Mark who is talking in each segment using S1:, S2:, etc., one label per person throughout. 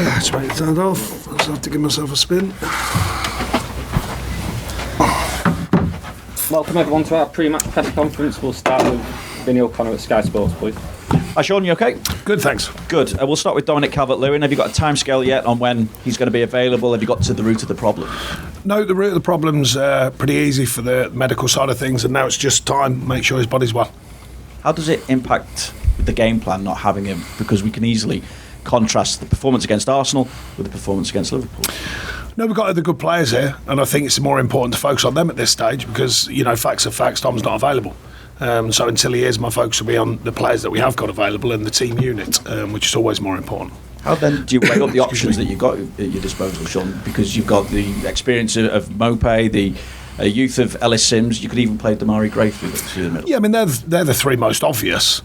S1: Let's make that off. I'll have to give myself a spin.
S2: Welcome everyone to our pre-match press conference. We'll start with Vinny O'Connor at Sky Sports, please.
S3: Hi Sean, you okay?
S1: Good, thanks.
S3: Good. We'll start with Dominic Calvert-Lewin. Have you got a timescale yet on when he's going to be available? Have you got to the root of the problem?
S1: No, the root of the problem's pretty easy for the medical side of things, and now it's just time, make sure his body's well.
S3: How does it impact the game plan not having him? Because we can easily contrast the performance against Arsenal with the performance against Liverpool.
S1: No, we've got other good players here, and I think it's more important to focus on them at this stage because, you know, facts are facts, Tom's not available. So until he is, my focus will be on the players that we have got available and the team unit, which is always more important.
S3: How then do you weigh up the options that you've got at your disposal, Sean? Because you've got the experience of Mopé, the youth of Ellis Sims. You could even play Damari Gray through the middle.
S1: Yeah, I mean, they're the three most obvious.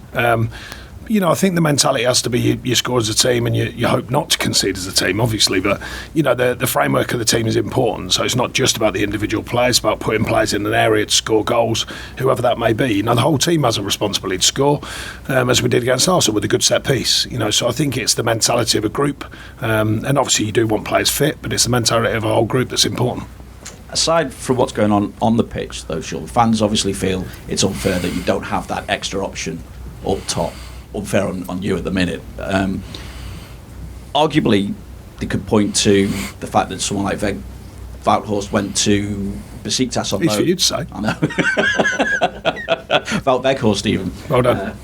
S1: You know, I think the mentality has to be you score as a team and you hope not to concede as a team, obviously. But, you know, the framework of the team is important. So it's not just about the individual players, it's about putting players in an area to score goals, whoever that may be. You know, the whole team has a responsibility to score, as we did against Arsenal with a good set piece. You know, so I think it's the mentality of a group. And obviously you do want players fit, but it's the mentality of a whole group that's important.
S3: Aside from what's going on the pitch, though, Sean, fans obviously feel it's unfair that you don't have that extra option up top. Unfair on you at the minute. Arguably, they could point to the fact that someone like Wouthorst went to Besiktas on loan.
S1: Easy for you to say.
S3: I know. Wout Weghorst even.
S1: Well done.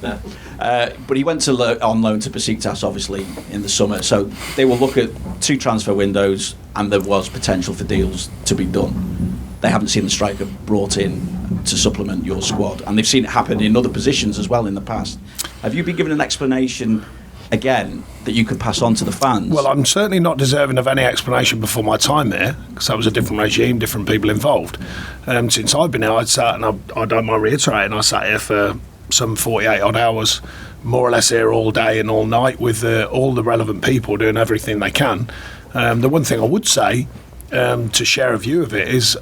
S3: But he went on loan to Besiktas, obviously, in the summer. So they will look at 2 transfer windows, and there was potential for deals to be done. They haven't seen the striker brought in to supplement your squad, and they've seen it happen in other positions as well in the past. Have you been given an explanation again that you could pass on to the fans?
S1: Well, I'm certainly not deserving of any explanation before my time there, because that was a different regime, different people involved. Since I've been here, I'd sat, and I don't mind reiterating, I sat here for some 48 odd hours, more or less here all day and all night with all the relevant people doing everything they can. The one thing I would say, to share a view of it, is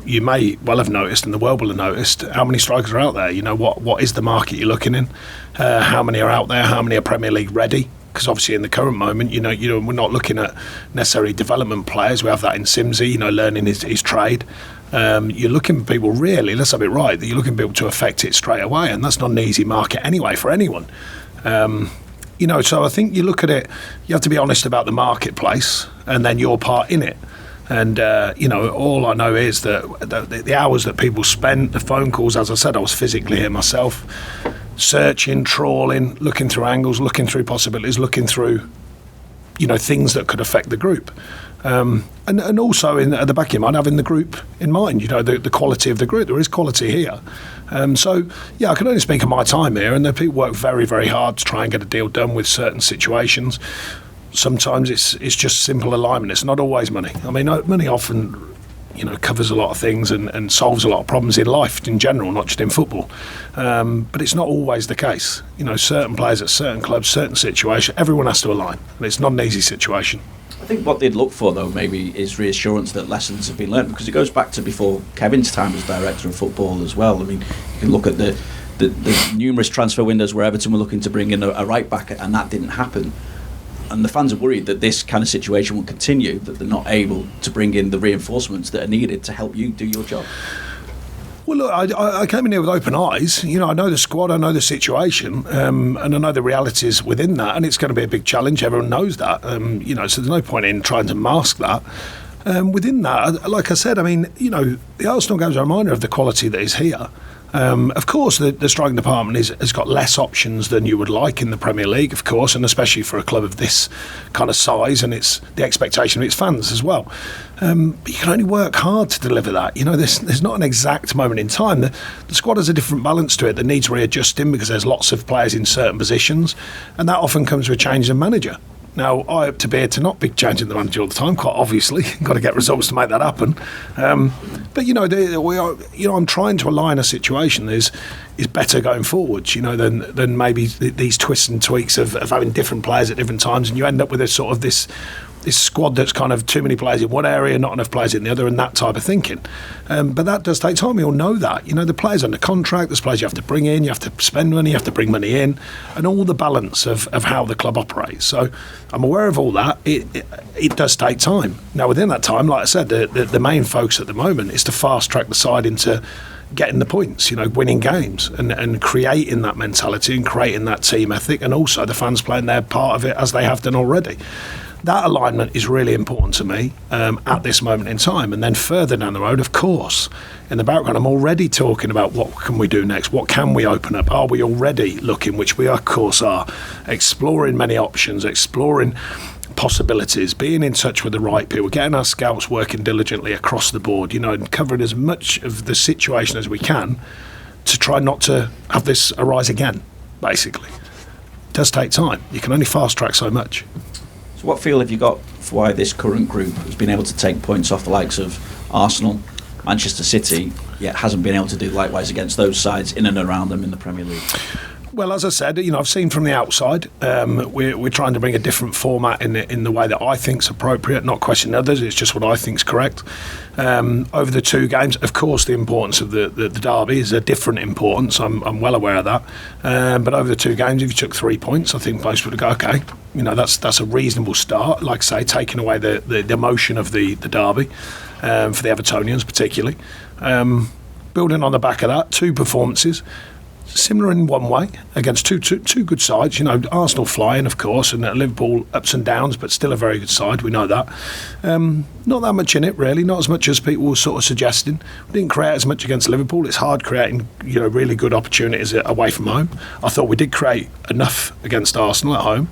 S1: you may well have noticed, and the world will have noticed, how many strikers are out there. You know, what is the market you're looking in? How many are out there? How many are Premier League ready? Because obviously in the current moment, you know, we're not looking at necessarily development players. We have that in Simsy, you know, learning his trade. You're looking for people, really, let's have it right, that you're looking for people to affect it straight away, and that's not an easy market anyway for anyone. You know, so I think you look at it, you have to be honest about the marketplace and then your part in it. And, you know, all I know is that the hours that people spent, the phone calls, as I said, I was physically here myself, searching, trawling, looking through angles, looking through possibilities, looking through, you know, things that could affect the group. And also at the back of your mind, having the group in mind, you know, the quality of the group. There is quality here. So, yeah, I can only speak of my time here, and the people work very, very hard to try and get a deal done with certain situations. Sometimes it's just simple alignment. It's not always money. I mean, money often, you know, covers a lot of things and solves a lot of problems in life in general, not just in football. But it's not always the case. You know, certain players at certain clubs, certain situations, everyone has to align. And it's not an easy situation.
S3: I think what they'd look for, though, maybe is reassurance that lessons have been learned, because it goes back to before Kevin's time as director of football as well. I mean, you can look at the numerous transfer windows where Everton were looking to bring in a right back, and that didn't happen. And the fans are worried that this kind of situation will continue, that they're not able to bring in the reinforcements that are needed to help you do your job.
S1: Well, look, I came in here with open eyes. You know, I know the squad, I know the situation, and I know the realities within that, and it's going to be a big challenge. Everyone knows that. You know, so there's no point in trying to mask that. Within that, like I said, I mean, you know, the Arsenal game's a reminder of the quality that is here. Of course, the striking department has got less options than you would like in the Premier League, of course, and especially for a club of this kind of size, and it's the expectation of its fans as well. But you can only work hard to deliver that. You know, there's not an exact moment in time. The squad has a different balance to it that needs readjusting because there's lots of players in certain positions, and that often comes with a change of manager. Now, I hope to be here to not be changing the manager all the time, quite obviously. Got to get results to make that happen. But, you know, I'm trying to align a situation that is better going forwards, you know, than maybe these twists and tweaks of having different players at different times, and you end up with a sort of this this squad that's kind of too many players in one area, not enough players in the other, and that type of thinking. But that does take time. We all know that. The players under contract, there's players you have to bring in, you have to spend money, you have to bring money in, and all the balance of how the club operates. So I'm aware of all that. It does take time. Now, within that time, like I said, the main focus at the moment is to fast track the side into getting the points, winning games and creating that mentality and creating that team ethic, and also the fans playing their part of it as they have done already. That alignment is really important to me at this moment in time. And then further down the road, of course, in the background, I'm already talking about what can we do next? What can we open up? Are we already looking, which we of course are, exploring many options, exploring possibilities, being in touch with the right people, getting our scouts working diligently across the board, and covering as much of the situation as we can to try not to have this arise again, basically. It does take time. You can only fast track so much.
S3: So what feel have you got for why this current group has been able to take points off the likes of Arsenal, Manchester City, yet hasn't been able to do likewise against those sides in and around them in the Premier League?
S1: Well, as I said, I've seen from the outside, we're trying to bring a different format in the way that I think's appropriate, not question others. It's just what I think's correct. Over the two games, of course, the importance of the derby is a different importance. I'm well aware of that. But over the two games, if you took 3 points, I think most would go, okay, that's a reasonable start. Like I say, taking away the emotion of the derby for the Evertonians particularly. Building on the back of that, two performances. Similar in one way against two good sides. Arsenal flying, of course, and Liverpool ups and downs, but still a very good side. We know that. Not that much in it, really. Not as much as people were sort of suggesting. We didn't create as much against Liverpool. It's hard creating, really good opportunities away from home. I thought we did create enough against Arsenal at home.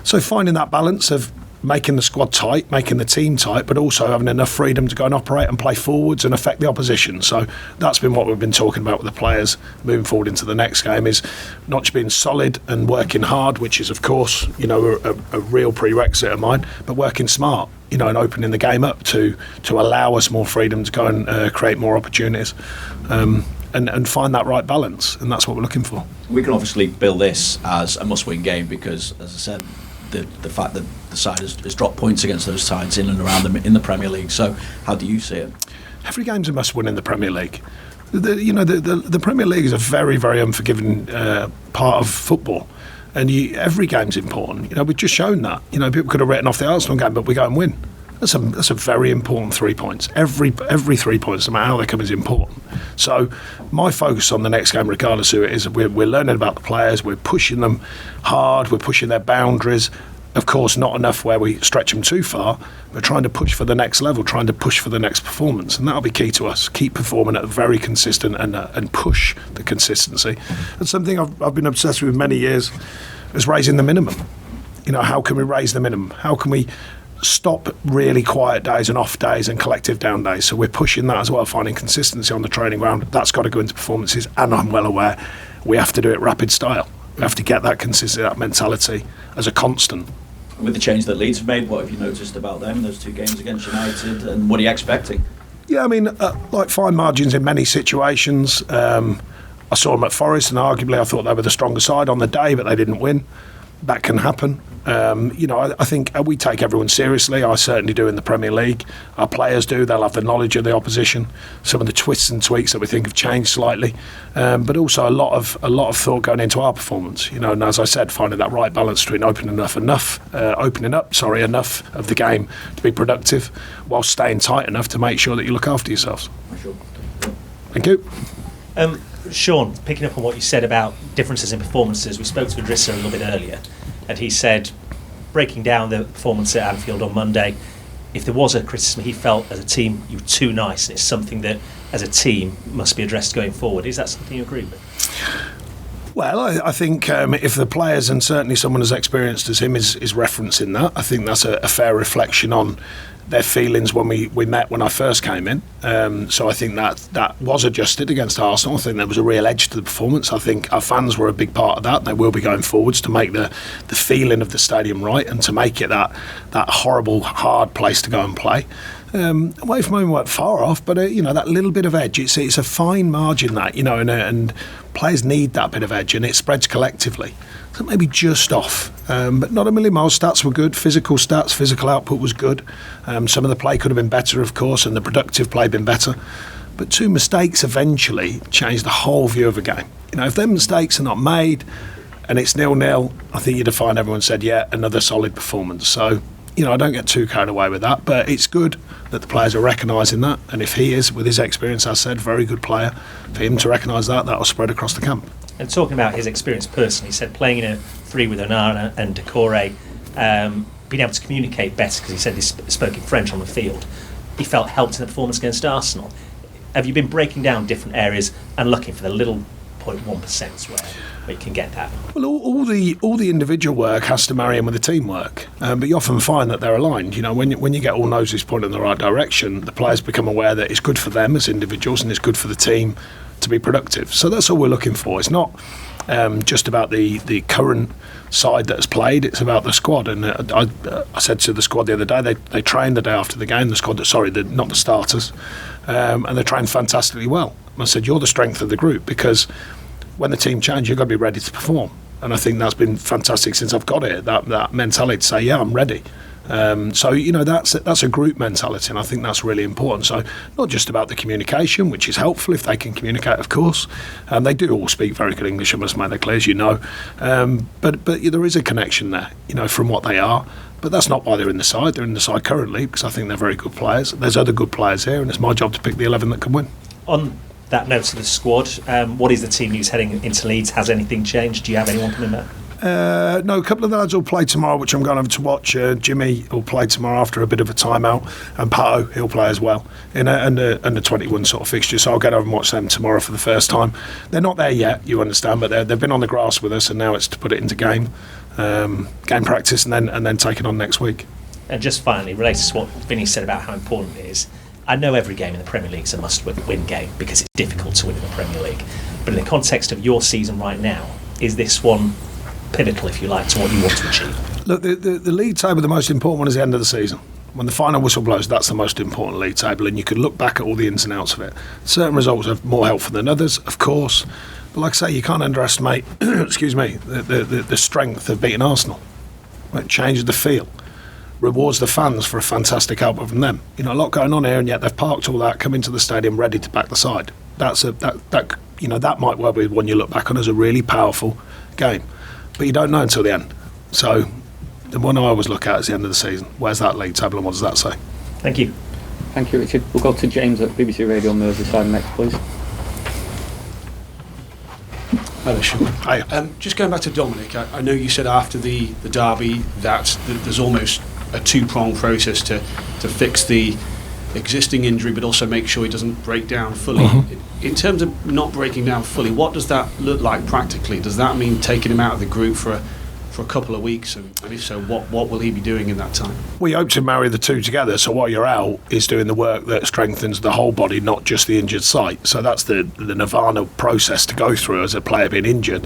S1: So finding that balance of making the squad tight, making the team tight, but also having enough freedom to go and operate and play forwards and affect the opposition. So that's been what we've been talking about with the players moving forward into the next game, is not just being solid and working hard, which is of course a real prerequisite of mine, but working smart, and opening the game up to allow us more freedom to go and create more opportunities. And find that right balance, and that's what we're looking for.
S3: We can obviously bill this as a must-win game because, as I said, the fact that the side has dropped points against those sides in and around them in the Premier League. So how do you see it? Every
S1: game's a must-win in the Premier League. The Premier League is a very, very unforgiving part of football, and every game's important. We've just shown that. People could have written off the Arsenal game, but we go and win. That's a very important 3 points. Every 3 points, no matter how they come, is important. So my focus on the next game, regardless who it is, we're learning about the players, we're pushing them hard, we're pushing their boundaries. Of course, not enough where we stretch them too far, but trying to push for the next level, trying to push for the next performance. And that'll be key to us. Keep performing at a very consistent and push the consistency. And something I've been obsessed with many years is raising the minimum. How can we raise the minimum? How can we stop really quiet days and off days and collective down days? So we're pushing that as well, finding consistency on the training ground. That's got to go into performances, and I'm well aware we have to do it rapid style. We have to get that consistency, that mentality as a constant.
S3: With the change that Leeds have made, what have you noticed about them, those two games against United, and what are you expecting?
S1: Yeah, like fine margins in many situations. I saw them at Forest, and arguably I thought they were the stronger side on the day, but they didn't win. That can happen. I think we take everyone seriously. I certainly do in the Premier League. Our players do. They'll have the knowledge of the opposition. Some of the twists and tweaks that we think have changed slightly, but also a lot of thought going into our performance. And as I said, finding that right balance between opening up enough of the game to be productive, while staying tight enough to make sure that you look after yourselves.
S3: Sure.
S1: Thank you.
S4: Sean, picking up on what you said about differences in performances, we spoke to Idrissa a little bit earlier, and he said, breaking down the performance at Anfield on Monday, if there was a criticism, he felt as a team you were too nice, and it's something that as a team must be addressed going forward. Is that something you agree with?
S1: Well, I think if the players, and certainly someone as experienced as him is referencing that, I think that's a fair reflection on their feelings when we met when I first came in. So I think that was adjusted against Arsenal. I think there was a real edge to the performance. I think our fans were a big part of that. They will be going forwards to make the feeling of the stadium right, and to make it that horrible, hard place to go and play. Away from home weren't far off, but that little bit of edge. It's a fine margin that and players need that bit of edge, and it spreads collectively. So maybe just off, but not a million miles. Stats were good, physical output was good. Some of the play could have been better, of course, and the productive play been better. But 2 mistakes eventually changed the whole view of a game. If them mistakes are not made and it's 0-0, I think you'd have found everyone said, yeah, another solid performance. So, I don't get too carried away with that, but it's good that the players are recognising that. And if he is, with his experience, as I said, very good player, for him to recognise that'll spread across the camp.
S4: And talking about his experience personally, he said playing in a 3 with Onana and Decore, being able to communicate better, because he said he spoke in French on the field, he felt helped in the performance against Arsenal. Have you been breaking down different areas and looking for the little 0.1% where you can get that?
S1: Well, all the individual work has to marry in with the teamwork, but you often find that they're aligned. When you get all noses pointing in the right direction, the players become aware that it's good for them as individuals and it's good for the team to be productive. So that's all we're looking for. It's not just about the current side that has played, it's about the squad. And I said to the squad the other day, they trained the day after the game, not the starters, and they trained fantastically well. And I said, you're the strength of the group, because when the team change, you've got to be ready to perform. And I think that's been fantastic since I've got here, that mentality to say, yeah, I'm ready. That's a group mentality, and I think that's really important. So not just about the communication, which is helpful if they can communicate, of course. They do all speak very good English, I must make that clear, as you know. But there is a connection there, from what they are. But that's not why they're in the side. They're in the side currently because I think they're very good players. There's other good players here, and it's my job to pick the 11 that can win.
S4: On that note of the squad, what is the team news heading into Leeds? Has anything changed? Do you have anyone coming back?
S1: No, a couple of the lads will play tomorrow, which I'm going over to watch. Jimmy will play tomorrow after a bit of a timeout, and Pato, he'll play as well in under 21 sort of fixture. So I'll get over and watch them tomorrow for the first time. They're not there yet, you understand, but they've been on the grass with us, and now it's to put it into game practice, and then take it on next week.
S4: And just finally, related to what Vinny said about how important it is, I know every game in the Premier League is a must-win game because it's difficult to win in the Premier League. But in the context of your season right now, is this one pinnacle, if you like, to what you want to achieve?
S1: Look, the league table, the most important one is the end of the season. When the final whistle blows, that's the most important league table, and you can look back at all the ins and outs of it. Certain results are more helpful than others, of course, but like I say, you can't underestimate the strength of beating Arsenal. It changes the feel, rewards the fans for a fantastic output from them. A lot going on here, and yet they've parked all that, come into the stadium ready to back the side. That might well be one you look back on as a really powerful game. But you don't know until the end. So the one I always look at is the end of the season. Where's that league table and what does that say?
S4: Thank you.
S2: Thank you, Richard. We'll go to James at BBC Radio Merseyside next, please.
S5: Hello, Sean.
S1: Hi.
S5: Just going back to Dominic, I know you said after the derby that there's almost a two-pronged process to fix the existing injury, but also make sure he doesn't break down fully. Mm-hmm. In terms of not breaking down fully, what does that look like practically? Does that mean taking him out of the group for a couple of weeks? And if so, what will he be doing in that time? We
S1: hope to marry the two together, so while you're out is doing the work that strengthens the whole body, not just the injured site. So that's the nirvana process to go through as a player being injured,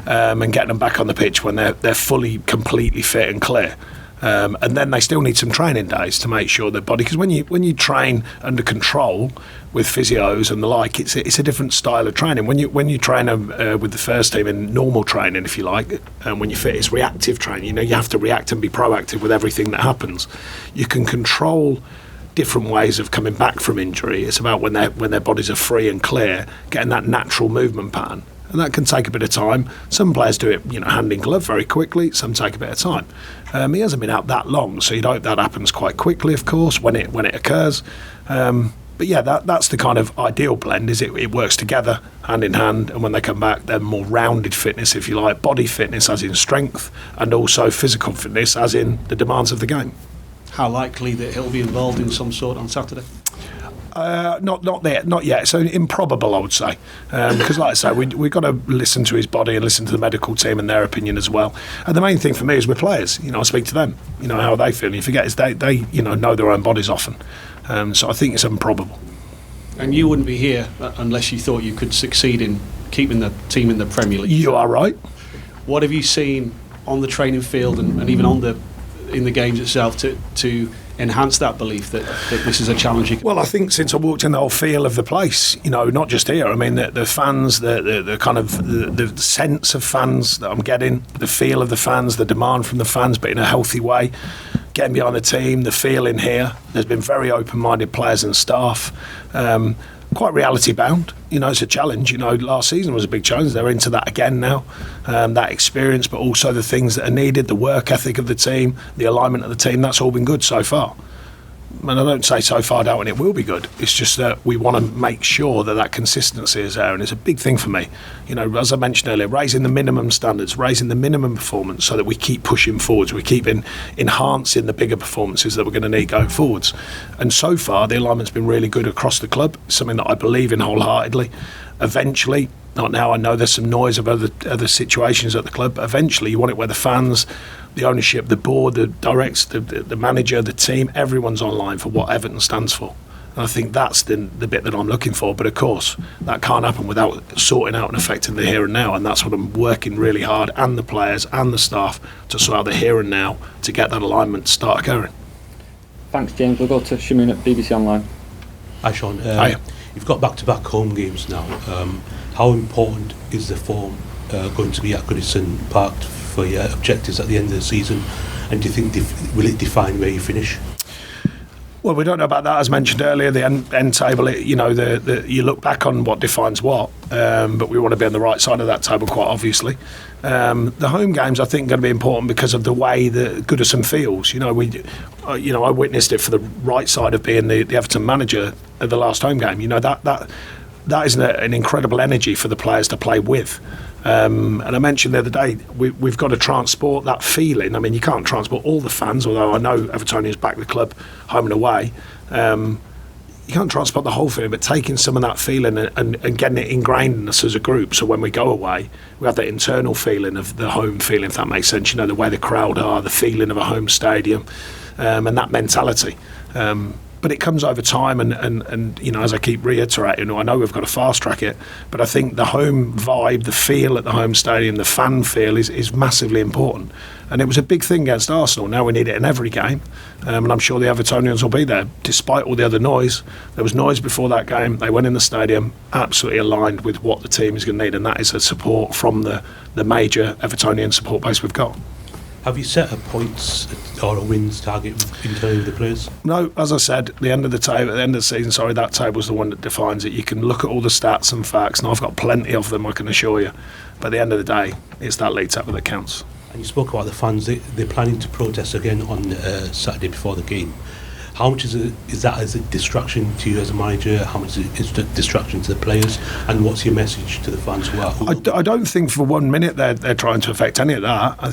S1: and getting them back on the pitch when they're fully, completely fit and clear. And then they still need some training days to make sure their body, because when you train under control with physios and the like, it's a different style of training. When you train with the first team in normal training, if you like, and when you fit, it's reactive training. You have to react and be proactive with everything that happens. You can control different ways of coming back from injury. It's about when their bodies are free and clear, getting that natural movement pattern. And that can take a bit of time. Some players do it, hand in glove very quickly. Some take a bit of time. He hasn't been out that long, so you'd hope that happens quite quickly, of course, when it occurs. But yeah, that's the kind of ideal blend. Is it works together, hand in hand, and when they come back, they're more rounded fitness, if you like, body fitness as in strength, and also physical fitness as in the demands of the game.
S5: How likely that he'll be involved in some sort on Saturday?
S1: Not yet. So improbable, I would say, because like I say, we've got to listen to his body and listen to the medical team and their opinion as well. And the main thing for me is with players. I speak to them. How they feel. And you forget is they know their own bodies often. So I think it's improbable.
S5: And you wouldn't be here unless you thought you could succeed in keeping the team in the Premier League.
S1: You are right.
S5: What have you seen on the training field and even in the games itself to enhance that belief that this is a challenge?
S1: Well, I think since I walked in, the whole feel of the place, not just here. I mean, the fans, the kind of the sense of fans that I'm getting, the feel of the fans, the demand from the fans, but in a healthy way. Getting behind the team, the feeling here. There's been very open-minded players and staff. Quite reality bound. It's a challenge. Last season was a big challenge. They're into that again now. That experience, but also the things that are needed, the work ethic of the team, the alignment of the team. That's all been good so far. And I don't say so far down when it will be good. It's just that we want to make sure that consistency is there, and it's a big thing for me. As I mentioned earlier, raising the minimum standards, raising the minimum performance, so that we keep pushing forwards. We keep enhancing the bigger performances that we're going to need going forwards. And so far, the alignment's been really good across the club. It's something that I believe in wholeheartedly. Eventually, not now, I know there's some noise of other situations at the club, but eventually you want it where the fans, the ownership, the board, the directs, the manager, the team, everyone's online for what Everton stands for. And I think that's the bit that I'm looking for. But of course, that can't happen without sorting out and affecting the here and now. And that's what I'm working really hard, and the players and the staff, to sort out the here and now to get that alignment to start occurring.
S2: Thanks, James. We'll go to Shamoon at BBC Online.
S6: Hi, Sean.
S1: Hiya.
S6: You've got back-to-back home games now. How important is the form going to be at Goodison Park for your objectives at the end of the season? And do you think will it define where you finish?
S1: Well, we don't know about that. As mentioned earlier, the end table, you look back on what defines what, but we want to be on the right side of that table, quite obviously. The home games, I think, are going to be important because of the way that Goodison feels. I witnessed it for the right side of being the Everton manager at the last home game. That is an incredible energy for the players to play with. And I mentioned the other day, we've got to transport that feeling. I mean, you can't transport all the fans, although I know Evertonians back the club home and away. You can't transport the whole feeling, but taking some of that feeling and getting it ingrained in us as a group, so when we go away, we have that internal feeling of the home feeling, if that makes sense. The way the crowd are, the feeling of a home stadium, and that mentality. But it comes over time, and as I keep reiterating, I know we've got to fast track it, but I think the home vibe, the feel at the home stadium, the fan feel is massively important. And it was a big thing against Arsenal. Now we need it in every game, and I'm sure the Evertonians will be there. Despite all the other noise, there was noise before that game. They went in the stadium absolutely aligned with what the team is going to need, and that is a support from the major Evertonian support base we've got.
S6: Have you set a points or a wins target internally with the players?
S1: No, as I said, at the end of the season, that table's the one that defines it. You can look at all the stats and facts, and I've got plenty of them, I can assure you. But at the end of the day, it's that league table that counts.
S6: And you spoke about the fans. They're planning to protest again on Saturday before the game. How much is that as a distraction to you as a manager? How much is a distraction to the players? And what's your message to the fans who are?
S1: I don't think for 1 minute they're trying to affect any of that. I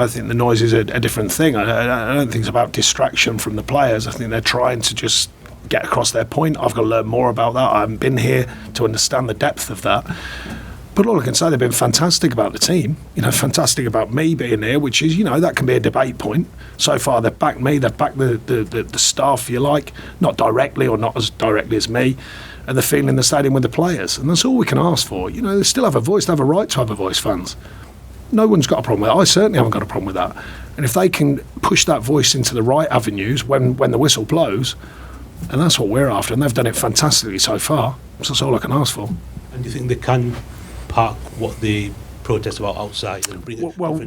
S1: think the noise is a different thing. I don't think it's about distraction from the players. I think they're trying to just get across their point. I've got to learn more about that. I haven't been here to understand the depth of that. But all I can say, they've been fantastic about the team, fantastic about me being here, which is, that can be a debate point. So far, they've backed me, they've backed the staff, if you like, not directly or not as directly as me, and the feeling in the stadium with the players. And that's all we can ask for. They still have a voice, they have a right to have a voice, fans. No one's got a problem with that. I certainly haven't got a problem with that. And if they can push that voice into the right avenues when the whistle blows, and that's what we're after, and they've done it fantastically so far, so that's all I can ask for.
S6: And do you think they can park what they protest about outside and bring it
S1: well,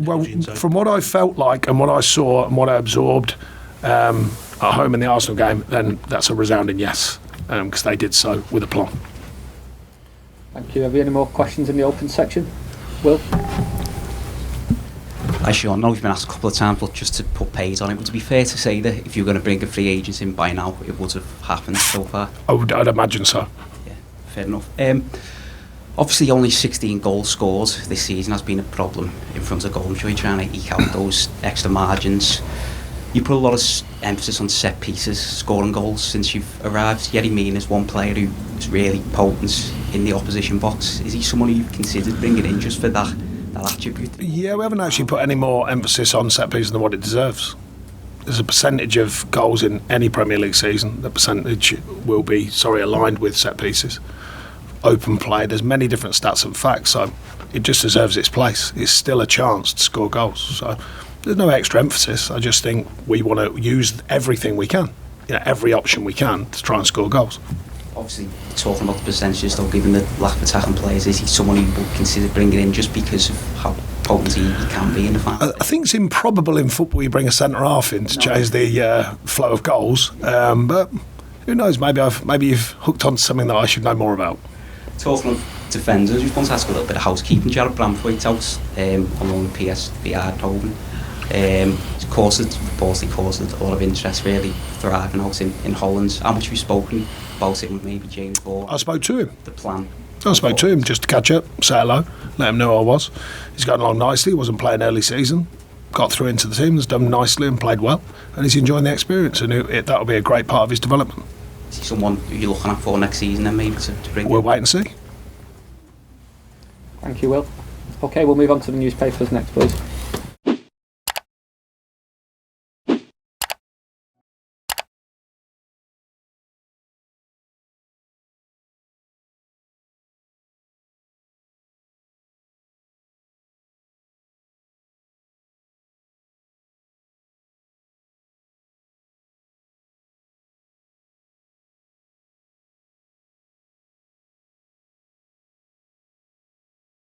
S1: from what I felt like and what I saw and what I absorbed at home in the Arsenal game, then that's a resounding yes, because they did so with aplomb.
S2: Thank you. Have you any more questions in the open section? Will?
S7: Hi Sean, I know you've been asked a couple of times, but just to put pace on it, would it be fair to say that if you were going to bring a free agent in by now, it would have happened so far?
S1: I'd imagine so.
S7: Yeah, fair enough. Obviously only 16 goals scored this season has been a problem in front of goal. I'm sure you're trying to eke out those extra margins. You put a lot of emphasis on set pieces, scoring goals since you've arrived. Yerry Mina is one player who is really potent in the opposition box. Is he someone who you've considered bringing in just for that attribute?
S1: Yeah, we haven't actually put any more emphasis on set pieces than what it deserves. There's a percentage of goals in any Premier League season. The percentage will be, aligned with set pieces. Open play, there's many different stats and facts, so it just deserves its place. It's still a chance to score goals, so There's no extra emphasis. I just think we want to use everything we can, every option we can to try and score goals.
S7: Obviously, talking about the percentages, though, given the lack of attacking players, is he someone who would consider bringing in just because of how potent he can be in the final?
S1: I think it's improbable in football you bring a centre half in to change the flow of goals, but who knows? Maybe you've hooked on to something that I should know more about.
S7: Talking of defenders, we want to ask a little bit of housekeeping. Jared Bramthwaite's out on loan to PSV Eindhoven. It's reportedly caused a lot of interest, really thriving out in Holland. How much have you spoken about it with maybe James Ball?
S1: I spoke to him.
S7: The plan.
S1: I spoke to him just to catch up, say hello, let him know who I was. He's gotten along nicely, wasn't playing early season, got through into the team, has done nicely and played well, and he's enjoying the experience, and that'll be a great part of his development.
S7: Is he someone who you're looking at for next season then maybe to bring
S1: We'll
S7: in?
S1: wait and see.
S2: Thank you, Will. Okay, we'll move on to the newspapers next, please.